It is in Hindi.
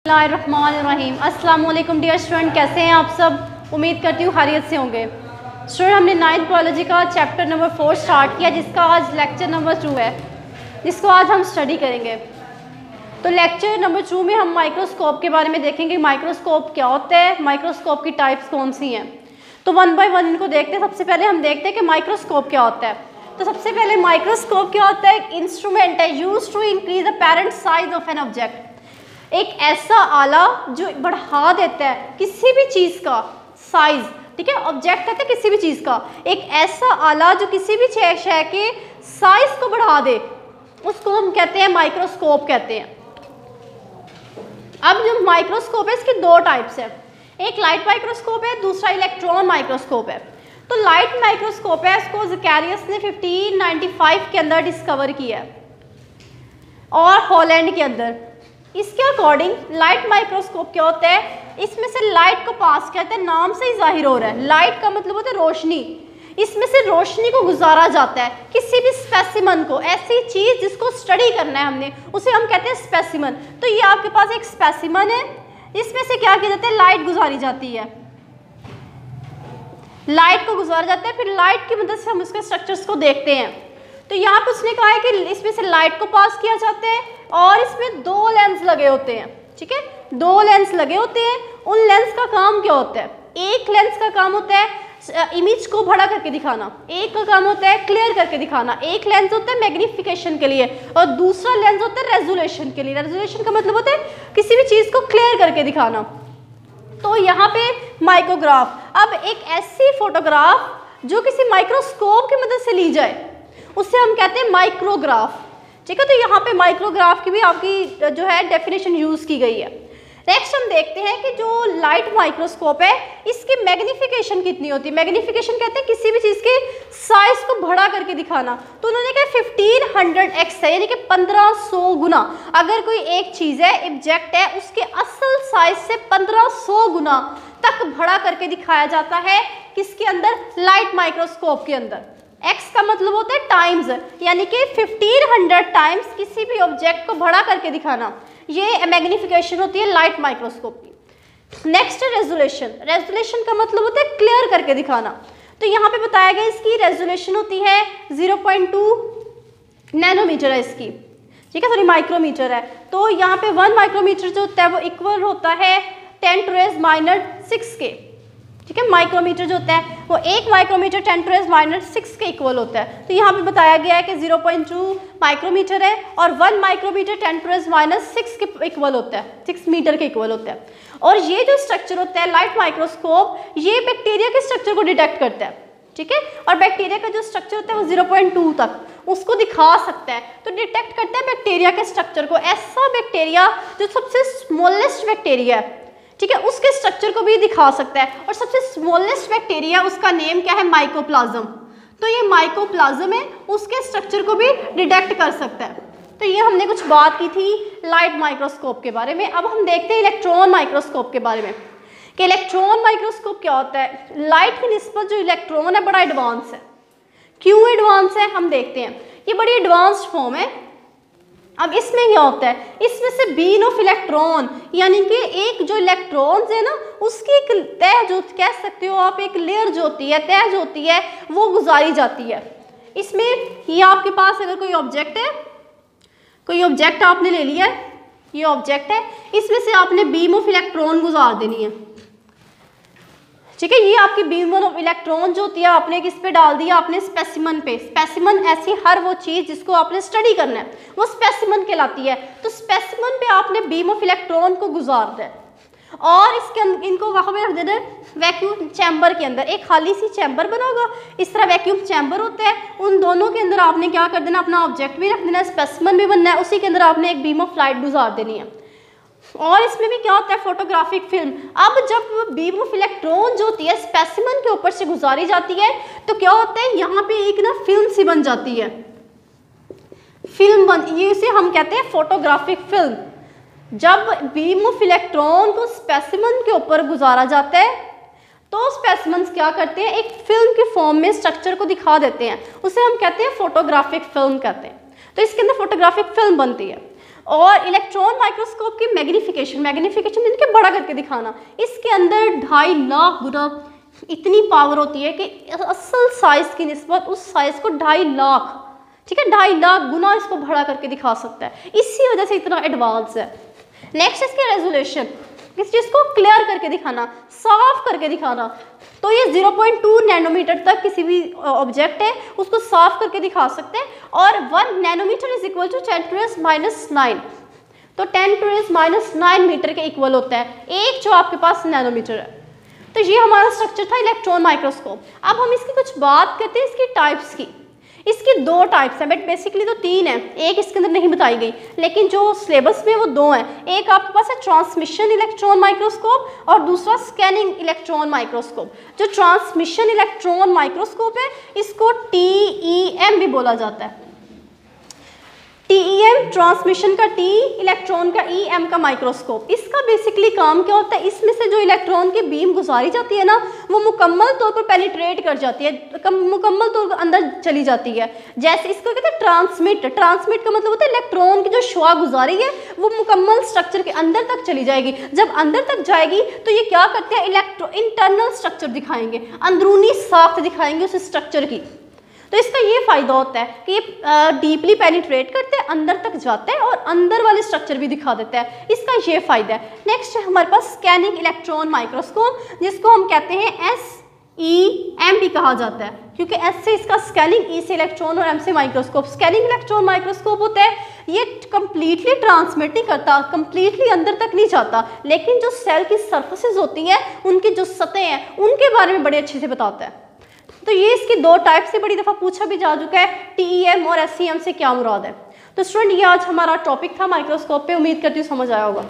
बिस्मिल्लाहिर्रहमानिर्रहीम। अस्सलाम वालेकुम डियर स्टूडेंट, कैसे हैं आप सब? उम्मीद करती हूँ खैरियत से होंगे। स्टूडेंट, हमने 9th बायोलॉजी का चैप्टर नंबर 4 स्टार्ट किया, जिसका आज लेक्चर नंबर 2 है, जिसको आज हम स्टडी करेंगे। तो लेक्चर नंबर 2 में हम माइक्रोस्कोप के बारे में देखेंगे। माइक्रोस्कोप क्या होता है, माइक्रोस्कोप की टाइप्स कौन सी हैं। तो वन बाय वन इनको देखते हैं। सबसे पहले हम देखते हैं कि माइक्रोस्कोप क्या होता है। तो सबसे पहले माइक्रोस्कोप क्या होता है? एक इंस्ट्रूमेंट है used to increase apparent size of an object. एक ऐसा आला जो बढ़ा देता है किसी भी चीज़ का साइज, ठीक है, ऑब्जेक्ट कहते हैं किसी भी चीज़ का। एक ऐसा आला जो किसी भी शय के साइज को बढ़ा दे, उसको हम कहते हैं माइक्रोस्कोप कहते हैं। अब जो माइक्रोस्कोप है इसकी दो टाइप्स है, एक लाइट माइक्रोस्कोप है, दूसरा इलेक्ट्रॉन माइक्रोस्कोप है। तो लाइट माइक्रोस्कोप है, इसको ज़कैरियस ने 1595 के अंदर डिस्कवर किया है और हॉलैंड के अंदर। इसके अकॉर्डिंग लाइट माइक्रोस्कोप क्या होता है? इसमें से लाइट को पास कहते हैं, नाम से ही जाहिर हो रहा है। लाइट का मतलब होता है रोशनी। इसमें से रोशनी को गुजारा जाता है किसी भी स्पेसिमन को, ऐसी चीज़ जिसको स्टडी करना है हमने, उसे हम कहते हैं स्पेसिमन। तो ये आपके पास एक स्पेसिमन है, इसमें से क्या किया जाता है? लाइट गुजारी जाती है, लाइट को गुजारा जाता है। फिर लाइट की मदद से हम उसके स्ट्रक्चर्स को देखते हैं। तो यहाँ पर उसने कहा है कि इसमें से लाइट को पास किया जाता है और इसमें दो लेंस लगे होते हैं, ठीक है, दो लेंस लगे होते हैं। उन लेंस का काम क्या होता है? एक लेंस का काम होता है इमेज को बड़ा करके दिखाना, एक का काम होता है क्लियर करके दिखाना। एक लेंस होता है मैग्निफिकेशन के लिए और दूसरा लेंस होता है रेजोल्यूशन के लिए। रेजोल्यूशन का मतलब होता है किसी भी चीज़ को क्लियर करके दिखाना। तो यहाँ पे माइक्रोग्राफ, अब एक ऐसी फोटोग्राफ जो किसी माइक्रोस्कोप की मदद से ली जाए उससे हम कहते हैं माइक्रोग्राफ, ठीक है। तो यहाँ पे माइक्रोग्राफ की भी आपकी जो है डेफिनेशन यूज़ की गई है। नेक्स्ट हम देखते हैं कि जो लाइट माइक्रोस्कोप है इसकी मैग्निफिकेशन कितनी होती है। मैग्निफिकेशन कहते हैं किसी भी चीज़ के साइज को बड़ा करके दिखाना। तो उन्होंने कहा 1500x है, यानी कि 1500 गुना। अगर कोई एक चीज़ है, ऑब्जेक्ट है, उसके असल साइज से 1500 गुना तक बड़ा करके दिखाया जाता है किसके अंदर? लाइट माइक्रोस्कोप के अंदर। x का मतलब होता है टाइम्स, यानी कि 1500 टाइम्स किसी भी ऑब्जेक्ट को बड़ा करके दिखाना, ये मैग्निफिकेशन होती है लाइट माइक्रोस्कोप की। नेक्स्ट है रेजोल्यूशन। रेजोल्यूशन का मतलब होता है क्लियर करके दिखाना। तो यहाँ पे बताया गया इसकी रेजोल्यूशन होती है 0.2 नैनोमीटर है इसकी, ठीक है, सॉरी माइक्रोमीटर है। तो यहाँ पे 1 माइक्रोमीटर जो होता है वो इक्वल होता है 10⁻⁻6 के, ठीक है। माइक्रोमीटर जो होता है वो 1 माइक्रोमीटर 10⁻⁻6 के इक्वल होता है। तो यहाँ पे बताया गया है कि 0.2 माइक्रोमीटर है और 1 माइक्रोमीटर 10⁻⁻6 के इक्वल होता है, 6 मीटर के इक्वल होता है। और ये जो स्ट्रक्चर होता है लाइट माइक्रोस्कोप, ये बैक्टीरिया के स्ट्रक्चर को डिटेक्ट करता है, ठीक है। और बैक्टीरिया का जो स्ट्रक्चर होता है वो 0.2 तक उसको दिखा सकता है। तो डिटेक्ट करता है बैक्टीरिया के स्ट्रक्चर को। ऐसा बैक्टीरिया जो सबसे स्मॉलेस्ट बैक्टीरिया है, ठीक है, उसके स्ट्रक्चर को भी दिखा सकता है। और सबसे स्मॉलेस्ट बैक्टीरिया, उसका नेम क्या है? माइकोप्लाज्म। तो ये माइकोप्लाज्म है, उसके स्ट्रक्चर को भी डिटेक्ट कर सकता है। तो ये हमने कुछ बात की थी लाइट माइक्रोस्कोप के बारे में। अब हम देखते हैं इलेक्ट्रॉन माइक्रोस्कोप के बारे में कि इलेक्ट्रॉन माइक्रोस्कोप क्या होता है। लाइट की निस्बत जो इलेक्ट्रॉन है बड़ा एडवांस है। क्यों एडवांस है हम देखते हैं। ये बड़ी एडवांस्ड फॉर्म है। अब इसमें क्या होता है? इसमें से बीम ऑफ इलेक्ट्रॉन, यानी कि एक जो इलेक्ट्रॉन्स है ना, उसकी एक तह जो कह सकते हो आप, एक लेयर जो होती है, तह जो होती है, वो गुजारी जाती है। इसमें ये आपके पास अगर कोई ऑब्जेक्ट है, कोई ऑब्जेक्ट आपने ले लिया है, ये ऑब्जेक्ट है, इसमें से आपने बीम ऑफ इलेक्ट्रॉन गुजार देनी है, ठीक है। ये आपकी बीम ऑफ इलेक्ट्रॉन जो होती है आपने किस पे डाल दिया? आपने स्पेसिमन पे। स्पेसिमन ऐसी हर वो चीज़ जिसको आपने स्टडी करना है वो स्पेसिमन कहलाती है। तो स्पेसिमन पे आपने बीम ऑफ इलेक्ट्रॉन को गुजार दें और इसके इनको वहाँ पे रख देना है वैक्यूम चैम्बर के अंदर। एक खाली सी चैम्बर बना होगा, इस तरह वैक्यूम चैम्बर होता है, उन दोनों के अंदर आपने क्या कर देना? अपना ऑब्जेक्ट भी रख देना है, स्पेसिमन भी बनना है, उसी के अंदर आपने एक बीम ऑफ लाइट गुजार देनी है। और इसमें भी क्या होता है? Photographic film. अब जब बीम ऑफ इलेक्ट्रॉन जो होती है स्पेसिमन के ऊपर से गुजारी जाती है तो क्या होता है? यहाँ पे एक ना फिल्म सी बन जाती है, फिल्म बन, ये इसे हम कहते हैं फोटोग्राफिक फिल्म। जब बीम ऑफ इलेक्ट्रॉन को स्पेसिमन के ऊपर गुजारा जाता है तो स्पेसिमन्स क्या करते हैं? एक फिल्म के फॉर्म में स्ट्रक्चर को दिखा देते हैं, उसे हम कहते हैं फोटोग्राफिक फिल्म कहते हैं। तो इसके अंदर फोटोग्राफिक फिल्म बनती है। और इलेक्ट्रॉन माइक्रोस्कोप की मैग्नीफिकेशन इनके बड़ा करके दिखाना, इसके अंदर 2.5 लाख गुना इतनी पावर होती है कि असल साइज की निस्बत उस साइज को 2.5 लाख, ठीक है, 2.5 लाख गुना इसको बड़ा करके दिखा सकता है, इसी वजह से इतना एडवांस है। नेक्स्ट इसकी रेजोल्यूशन, इस चीज़ को क्लियर करके दिखाना, साफ करके दिखाना। तो ये 0.2 नैनोमीटर तक किसी भी ऑब्जेक्ट है उसको साफ करके दिखा सकते हैं। और 1 नैनोमीटर इज इक्वल टू 10⁻⁹, तो 10⁻⁹ मीटर के इक्वल होता है एक जो आपके पास नैनोमीटर है। तो ये हमारा स्ट्रक्चर था इलेक्ट्रॉन माइक्रोस्कोप। अब हम इसकी कुछ बात करते हैं इसकी टाइप्स की। इसकी 2 टाइप्स हैं, बट बेसिकली तो 3 है, एक इसके अंदर नहीं बताई गई, लेकिन जो सिलेबस में वो 2 हैं। एक आपके पास है ट्रांसमिशन इलेक्ट्रॉन माइक्रोस्कोप और दूसरा स्कैनिंग इलेक्ट्रॉन माइक्रोस्कोप। जो ट्रांसमिशन इलेक्ट्रॉन माइक्रोस्कोप है इसको TEM भी बोला जाता है। TEM ट्रांसमिशन का T, इलेक्ट्रॉन का EM का माइक्रोस्कोप। इसका बेसिकली काम क्या होता है, इसमें से जो इलेक्ट्रॉन की बीम गुजारी जाती है ना वो मुकम्मल तौर पर पेनिट्रेट कर जाती है, मुकम्मल तौर पर अंदर चली जाती है। जैसे इसको कहते हैं ट्रांसमिट का मतलब होता है इलेक्ट्रॉन की जो शुआ गुजारी है वो मुकम्मल स्ट्रक्चर के अंदर तक चली जाएगी। जब अंदर तक जाएगी तो ये क्या करते हैं, इंटरनल स्ट्रक्चर दिखाएंगे, अंदरूनी साख्त दिखाएंगे उस स्ट्रक्चर की। तो इसका ये फ़ायदा होता है कि ये डीपली पेनिट्रेट करते हैं, अंदर तक जाते हैं और अंदर वाले स्ट्रक्चर भी दिखा देता है, इसका ये फ़ायदा है। नेक्स्ट है हमारे पास स्कैनिंग इलेक्ट्रॉन माइक्रोस्कोप, जिसको हम कहते हैं SEM भी कहा जाता है, क्योंकि S से इसका स्कैनिंग, E से इलेक्ट्रॉन और M से माइक्रोस्कोप। स्कैनिंग इलेक्ट्रॉन माइक्रोस्कोप होता है, ये कम्प्लीटली ट्रांसमिट नहीं करता, कम्प्लीटली अंदर तक नहीं जाता, लेकिन जो सेल की सर्फेसिस होती हैं उनकी जो सतह हैं उनके बारे में बड़े अच्छे से बताता है। तो ये इसकी 2 टाइप से बड़ी दफ़ा पूछा भी जा चुका है, TEM और SEM से क्या मुराद है। तो स्टूडेंट ये आज हमारा टॉपिक था माइक्रोस्कोप पे, उम्मीद करती हूँ समझ आया होगा।